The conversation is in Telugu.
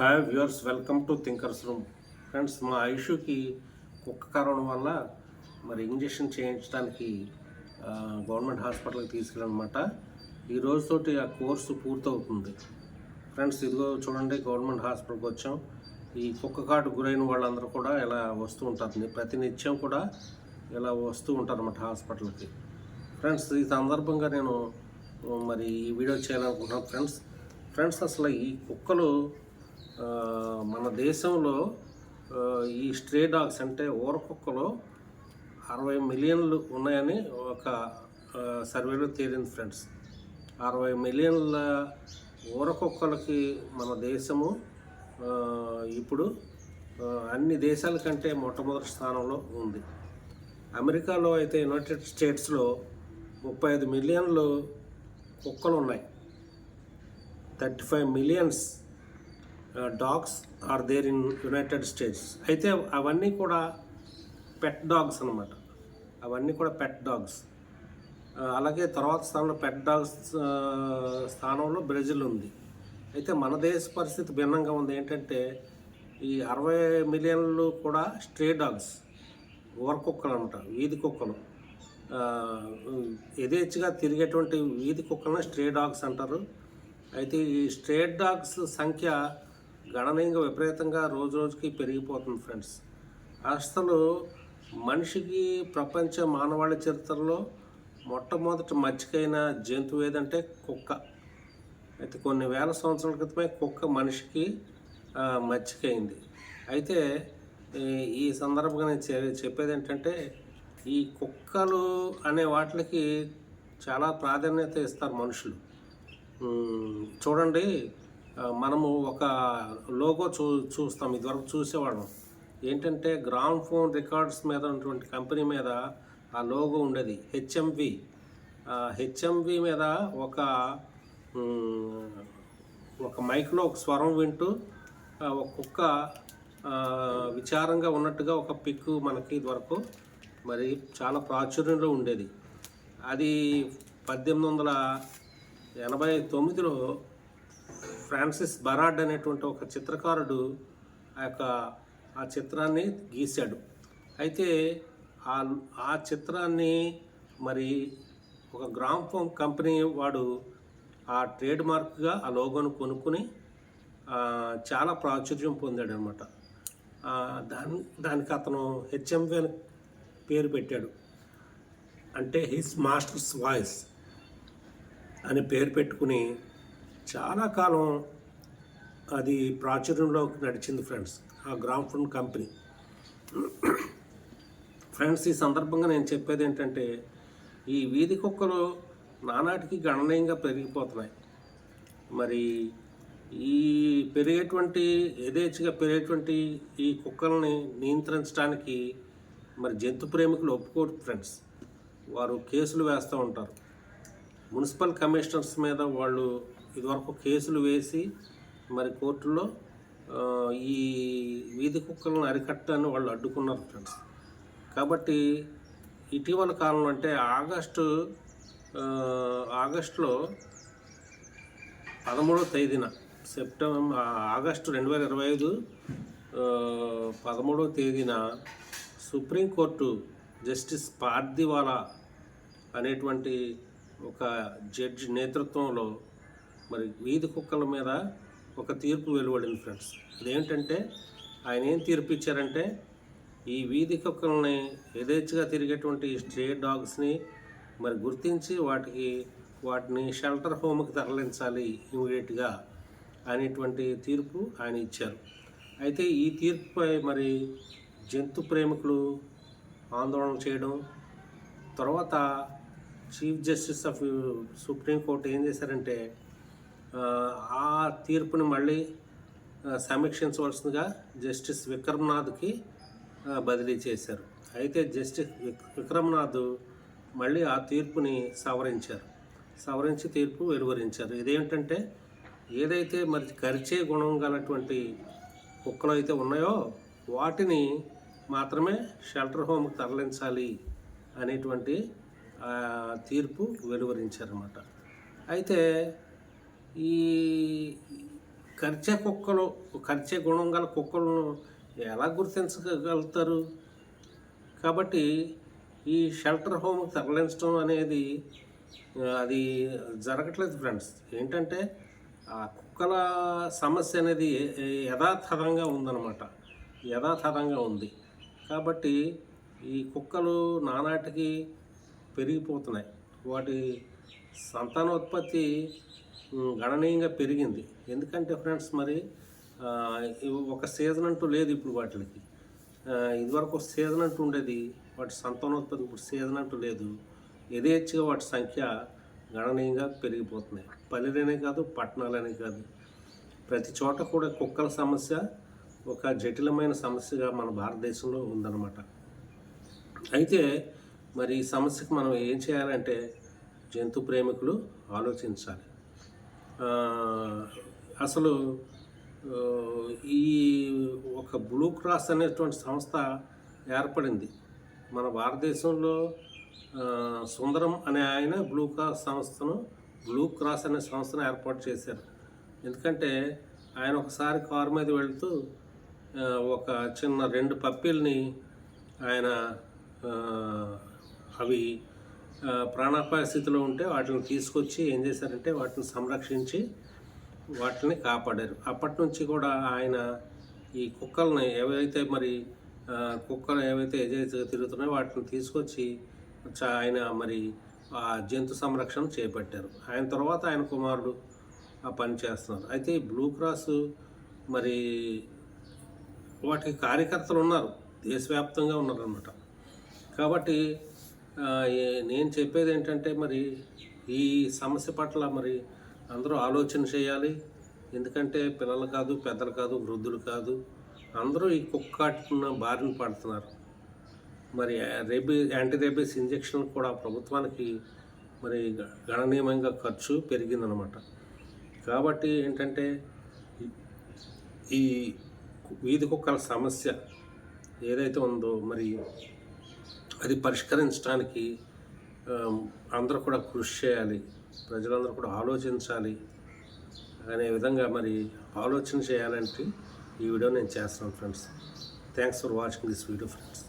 Hi viewers, welcome to thinkers room. Friends, మా ఐషుకి కుక్క కారణం వల్ల ఇంజెక్షన్ చేయించడానికి గవర్నమెంట్ హాస్పిటల్కి తీసుకెళ్ళనమాట. ఈ రోజుతోటి ఆ కోర్సు పూర్తవుతుంది. ఫ్రెండ్స్, ఇదిగో చూడండి, గవర్నమెంట్ హాస్పిటల్కి వచ్చాం. ఈ కుక్క కాటు గురైన వాళ్ళందరూ కూడా ఇలా వస్తూ ఉంటారు, ప్రతినిత్యం కూడా ఇలా వస్తూ ఉంటారు అన్నమాట హాస్పిటల్కి. ఫ్రెండ్స్, ఈ సందర్భంగా నేను ఈ వీడియో చేయాలనుకుంటున్నాను. ఫ్రెండ్స్, అసలు ఈ కుక్కలు మన దేశంలో ఈ స్ట్రే డాగ్స్ అంటే ఊర కుక్కలు 60 మిలియన్లు ఉన్నాయని ఒక సర్వేలో తేలింది. ఫ్రెండ్స్, 60 మిలియన్ల ఊర కుక్కలకి మన దేశము ఇప్పుడు అన్ని దేశాల కంటే మొట్టమొదటి స్థానంలో ఉంది. అమెరికాలో అయితే యునైటెడ్ స్టేట్స్లో 35 మిలియన్లు కుక్కలు ఉన్నాయి. 35 millions dogs are there in United States. అయితే అవన్నీ కూడా పెట్ డాగ్స్ అన్నమాట. అవన్నీ కూడా పెట్ డాగ్స్. అలాగే తర్వాత స్థానంలో పెట్ డాగ్స్ స్థానంలో బ్రెజిల్ ఉంది. అయితే మన దేశ పరిస్థితి భిన్నంగా ఉంది. ఏంటంటే ఈ 60 మిలియన్లు కూడా స్ట్రే డాగ్స్, ఊర కుక్కలు అనమాట, వీధి కుక్కలు. యథేచ్ఛగా తిరిగేటువంటి వీధి కుక్కలను స్ట్రే డాగ్స్ అంటారు. అయితే ఈ స్ట్రే డాగ్స్ సంఖ్య గణనీయంగా విపరీతంగా రోజు రోజుకి పెరిగిపోతుంది. ఫ్రెండ్స్, అసలు మనిషికి ప్రపంచ మానవాళి చరిత్రలో మొట్టమొదటి మచ్చికైన జంతువు ఏదంటే కుక్క. అయితే కొన్ని వేల సంవత్సరాల క్రితమే కుక్క మనిషికి మచ్చికైంది. అయితే ఈ సందర్భంగా నేను చెప్పేది ఏంటంటే, ఈ కుక్కలు అనే వాటికి చాలా ప్రాధాన్యత ఇస్తారు మనుషులు. చూడండి, మనము ఒక లోగో చూస్తాం. ఇదివరకు చూసేవాళ్ళం. ఏంటంటే గ్రామ్ ఫోన్ రికార్డ్స్ మీద ఉన్నటువంటి కంపెనీ మీద ఆ లోగో ఉండేది, హెచ్ఎంవి. హెచ్ఎంవి మీద ఒక మైక్లో ఒక స్వరం వింటూ ఒక కుక్క విచారంగా ఉన్నట్టుగా ఒక పిక్ మనకి ఇదివరకు చాలా ప్రాచుర్యంలో ఉండేది. అది 1889లో ఫ్రాన్సిస్ బరాడ్ అనేటువంటి ఒక చిత్రకారుడు ఆ చిత్రాన్ని గీశాడు. అయితే ఆ చిత్రాన్ని ఒక గ్రామ్ ఫోన్ కంపెనీ వాడు ఆ ట్రేడ్ మార్క్గా ఆ లోగోను కొనుక్కుని చాలా ప్రాచుర్యం పొందాడు అనమాట. దానికి అతను హెచ్ఎంవి అని పేరు పెట్టాడు. అంటే హిస్ మాస్టర్స్ వాయిస్ అని పేరు పెట్టుకుని చాలా కాలం అది ప్రాచుర్యంలోకి నడిచింది. ఫ్రెండ్స్, ఆ గ్రామ్ ఫోన్ కంపెనీ. ఫ్రెండ్స్, ఈ సందర్భంగా నేను చెప్పేది ఏంటంటే, ఈ వీధి కుక్కలు నానాటికి గణనీయంగా పెరిగిపోతున్నాయి. ఈ యథేచ్ఛగా పెరిగేటువంటి ఈ కుక్కల్ని నియంత్రించడానికి జంతు ప్రేమికులు ఒప్పుకోరు. ఫ్రెండ్స్, వారు కేసులు వేస్తూ ఉంటారు. మున్సిపల్ కమిషనర్స్ మీద వాళ్ళు ఇదివరకు కేసులు వేసి కోర్టులో ఈ వీధి కుక్కలను అరికట్టని వాళ్ళు అడ్డుకున్నారు. ఫ్రెండ్స్, కాబట్టి ఇటీవల కాలంలో అంటే ఆగస్టులో 13వ తేదీన ఆగస్టు 2025 13వ తేదీన సుప్రీంకోర్టు జస్టిస్ పార్దివాలా అనేటువంటి ఒక జడ్జి నేతృత్వంలో వీధి కుక్కల మీద ఒక తీర్పు వెలువడింది. ఫ్రెండ్స్, అదేంటంటే ఆయన ఏం తీర్పు ఇచ్చారంటే, ఈ వీధి కుక్కల్ని యథేచ్ఛగా తిరిగేటువంటి స్ట్రే డాగ్స్ని గుర్తించి వాటిని షెల్టర్ హోమ్కి తరలించాలి ఇమీడియట్గా అనేటువంటి తీర్పు ఆయన ఇచ్చారు. అయితే ఈ తీర్పుపై జంతు ప్రేమికులు ఆందోళన చేయడం, తర్వాత చీఫ్ జస్టిస్ ఆఫ్ సుప్రీంకోర్టు ఏం చేశారంటే, ఆ తీర్పుని మళ్ళీ సమీక్షించవలసిందిగా జస్టిస్ విక్రమ్నాథ్కి బదిలీ చేశారు. అయితే జస్టిస్ విక్రమ్నాథ్ మళ్ళీ ఆ తీర్పుని సవరించి తీర్పు వెలువరించారు. ఇదేంటంటే, ఏదైతే కరిచే గుణం గలటువంటి కుక్కలు అయితే ఉన్నాయో వాటిని మాత్రమే షెల్టర్ హోమ్కి తరలించాలి అనేటువంటి తీర్పు వెలువరించారన్నమాట. అయితే ఈ కరిచే గుణం గల కుక్కలను ఎలా గుర్తించగలుగుతారు? కాబట్టి ఈ షెల్టర్ హోమ్కి తరలించడం అనేది అది జరగట్లేదు ఫ్రెండ్స్. ఏంటంటే ఆ కుక్కల సమస్య అనేది యథాతథంగా ఉందన్నమాట. యథాతథంగా ఉంది. కాబట్టి ఈ కుక్కలు నానాటికి పెరిగిపోతున్నాయి. వాటి సంతానోత్పత్తి గణనీయంగా పెరిగింది. ఎందుకంటే ఫ్రెండ్స్ మరి ఒక సీజన్ అంటూ లేదు ఇప్పుడు వాటికి. ఇదివరకు సీజన్ అంటూ ఉండేది, వాటి సంతానోత్పత్తి ఇప్పుడు సీజన్ అంటూ లేదు. యథేచ్ఛగా వాటి సంఖ్య గణనీయంగా పెరిగిపోతున్నాయి. పల్లెలనే కాదు, పట్టణాలనే కాదు, ప్రతి చోట కూడా కుక్కల సమస్య ఒక జటిలమైన సమస్యగా మన భారతదేశంలో ఉందన్నమాట. అయితే మరి ఈ సమస్యకు మనం ఏం చేయాలంటే జంతు ప్రేమికులు ఆలోచించాలి. అసలు ఈ ఒక బ్లూ క్రాస్ అనేటువంటి సంస్థ ఏర్పడింది మన భారతదేశంలో. సుందరం అనే ఆయన బ్లూ క్రాస్ అనే సంస్థను ఏర్పాటు చేశారు. ఎందుకంటే ఆయన ఒకసారి కారు మీద వెళుతూ ఒక చిన్న 2 పప్పీల్ని ఆయన అవి ప్రాణాపాయ స్థితిలో ఉంటే వాటిని తీసుకొచ్చి ఏం చేశారంటే వాటిని సంరక్షించి వాటిని కాపాడారు. అప్పటి నుంచి కూడా ఆయన ఈ కుక్కల్ని కుక్కలు ఏవైతే తిరుగుతున్నాయో వాటిని తీసుకొచ్చి ఆయన మరి ఆ జంతు సంరక్షణ చేపట్టారు. ఆయన తర్వాత ఆయన కుమారుడు ఆ పని చేస్తున్నారు. అయితే ఈ బ్లూ క్రాస్ మరి వాటికి కార్యకర్తలు ఉన్నారు, దేశవ్యాప్తంగా ఉన్నారన్నమాట. కాబట్టి నేను చెప్పేది ఏంటంటే మరి ఈ సమస్య పట్ల మరి అందరూ ఆలోచన చేయాలి. ఎందుకంటే పిల్లలు కాదు, పెద్దలు కాదు, వృద్ధులు కాదు, అందరూ ఈ కుక్క బారిన పడుతున్నారు. మరి యాంటీ రేబీస్ ఇంజెక్షన్ కూడా ప్రభుత్వానికి మరి గణనీయంగా ఖర్చు పెరిగిందనమాట. కాబట్టి ఏంటంటే ఈ వీధి కుక్కల సమస్య ఏదైతే ఉందో మరి అది పరిష్కరించడానికి అందరూ కూడా కృషి చేయాలి, ప్రజలందరూ కూడా ఆలోచించాలి అనే విధంగా మరి ఆలోచన చేయాలంటే ఈ వీడియో నేను చేస్తాను friends. Thanks for watching this video friends.